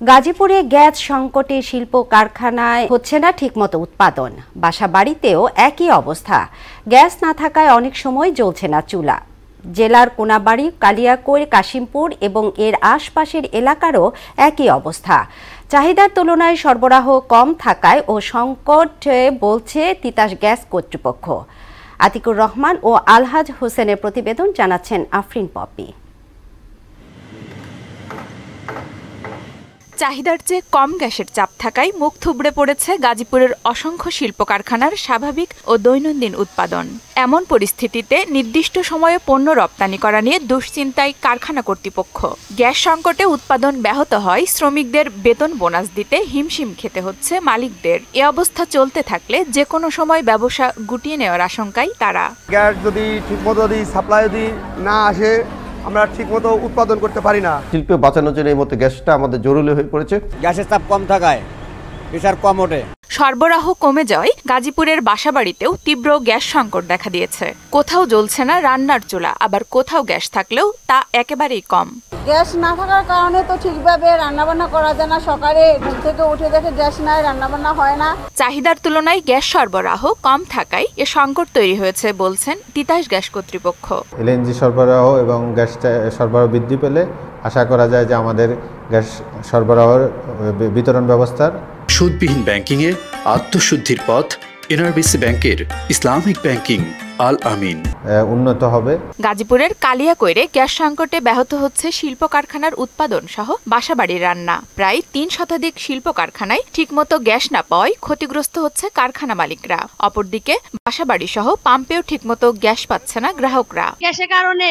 গাজীপুরে গ্যাস সংকটে শিল্প কারখানায় হচ্ছে না ঠিকমতো উৎপাদন। বাসা বাড়িতেও একই অবস্থা। গ্যাস না থাকায় অনেক সময় জ্বলছে না চুলা। জেলার কোনাবাড়ি, কালিয়াকৈর, কাশিমপুর এবং এর আশপাশের এলাকারও একই অবস্থা। চাহিদার তুলনায় সরবরাহ কম থাকায় ও সংকটে বলছে তিতাস গ্যাস কর্তৃপক্ষ। আতিকুর রহমান ও আলহাজ হোসেনের প্রতিবেদন, জানাচ্ছেন আফরিন পপি। চাহিদার চেয়ে কম গ্যাসের চাপ থাকায় মুখ থুবড়ে পড়েছে গাজীপুরের অসংখ্য শিল্প কারখানার স্বাভাবিক ও দৈনন্দিন উৎপাদন। এমন পরিস্থিতিতে নির্দিষ্ট সময়ে পণ্য রপ্তানি করা নিয়ে দুশ্চিন্তায় কারখানা কর্তৃপক্ষ। গ্যাস সংকটে উৎপাদন ব্যাহত হয়, শ্রমিকদের বেতন বোনাস দিতে হিমশিম খেতে হচ্ছে মালিকদের। এ অবস্থা চলতে থাকলে যে কোনো সময় ব্যবসা গুটিয়ে নেওয়ার আশঙ্কায় তারা। গ্যাস যদি ঠিকমতো সাপ্লাই না আসে, আমরা ঠিকমতো উৎপাদন করতে পারি না। শিল্প বাঁচানোর জন্য এই মতো গ্যাসটা আমাদের জরুরি হয়ে পড়েছে। গ্যাসের চাপ কম থাকায় প্রেসার কম ওঠে। সরবরাহ কমে যাওয়ায় গাজীপুরের বাসাবাড়িতেও তীব্র গ্যাস সংকট দেখা দিয়েছে। কোথাও জ্বলছে না রান্নার চুলা, আবার কোথাও গ্যাস থাকলেও তা একেবারেই কম। গ্যাস না থাকার কারণে তো ঠিকভাবে রান্নাবান্না করা যায় না। সকালে ঘুম থেকে উঠে দেখে গ্যাস নাই, রান্নাবান্না হয় না। চাহিদার তুলনায় গ্যাস সরবরাহ কম থাকায় এ সংকট তৈরি হয়েছে বলছেন তিতাস গ্যাস কর্তৃপক্ষ। এলএনজি সরবরাহ এবং গ্যাস সরবরাহ বৃদ্ধি পেলে আশা করা যায় যে আমাদের গ্যাস সরবরাহের বিতরণ ব্যবস্থার সুদবিহীন ব্যাংকিংয়ে আত্মশুদ্ধির পথ এনআরবিসি ব্যাংকের ইসলামিক ব্যাংকিং আল আমিন উন্নত হবে। গাজীপুরের কালিয়াকৈরে গ্যাস সংকটে ব্যাহত হচ্ছে শিল্প কারখানার উৎপাদন সহ বাসাবাড়ির রান্না। প্রায় ৩ শতাধিক শিল্প কারখানায় ঠিকমতো গ্যাস না পাওয়ায় ক্ষতিগ্রস্ত হচ্ছে কারখানা মালিকরা। অপরদিকে বাসাবাড়ি সহ পাম্পেও ঠিকমতো গ্যাস পাচ্ছে না গ্রাহকরা। গ্যাসের কারণে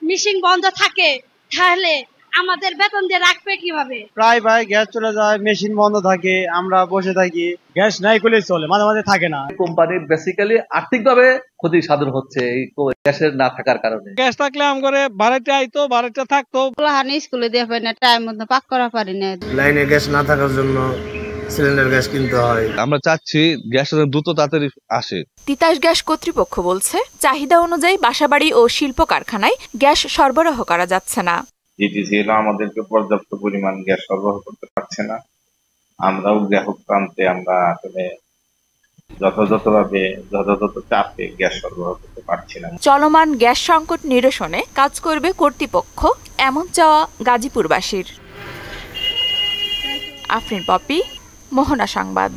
মেশিন বন্ধ থাকে, তাহলে আমাদের বেতন দিয়ে রাখবে কিভাবে? প্রায় গ্যাস চলে যায়, মেশিন বন্ধ থাকে, আমরা বসে থাকি। গ্যাস নাই করলে চলে, মাঝে মাঝে থাকে না। কোম্পানি বেসিক্যালি আর্থিকভাবে ক্ষতি সাধন হচ্ছে এই গ্যাসের না থাকার কারণে। গ্যাস থাকলে আমগরে ভাড়াতে আইতো, ভাড়াতে থাকতো। হানি স্কুলে দিয়ে পারি না, টাইম মতো পাক করা পারি না। লাইনে গ্যাস না থাকার জন্য সিলিন্ডার গ্যাস কিনতে হয়। আমরা চাচ্ছি গ্যাস দ্রুত তাড়াতাড়ি আসে। তিতাস গ্যাস কর্তৃপক্ষ বলছে, চাহিদা অনুযায়ী বাসাবাড়ি ও শিল্প কারখানায় গ্যাস সরবরাহ করা যাচ্ছে না। জিটিসিএল আমাদেরকে পর্যাপ্ত পরিমাণ গ্যাস সরবরাহ করতে পারছে না। আমরাও গ্রাহক প্রান্তে আমরা আসলে যথাযথ চাপে গ্যাস সরবরাহ করতে পারছি না। চলমান গ্যাস সংকট নিরসনে কাজ করবে কর্তৃপক্ষ, এমন চাওয়া গাজীপুরবাসীর। আফরিন পপি, মোহনা সংবাদ।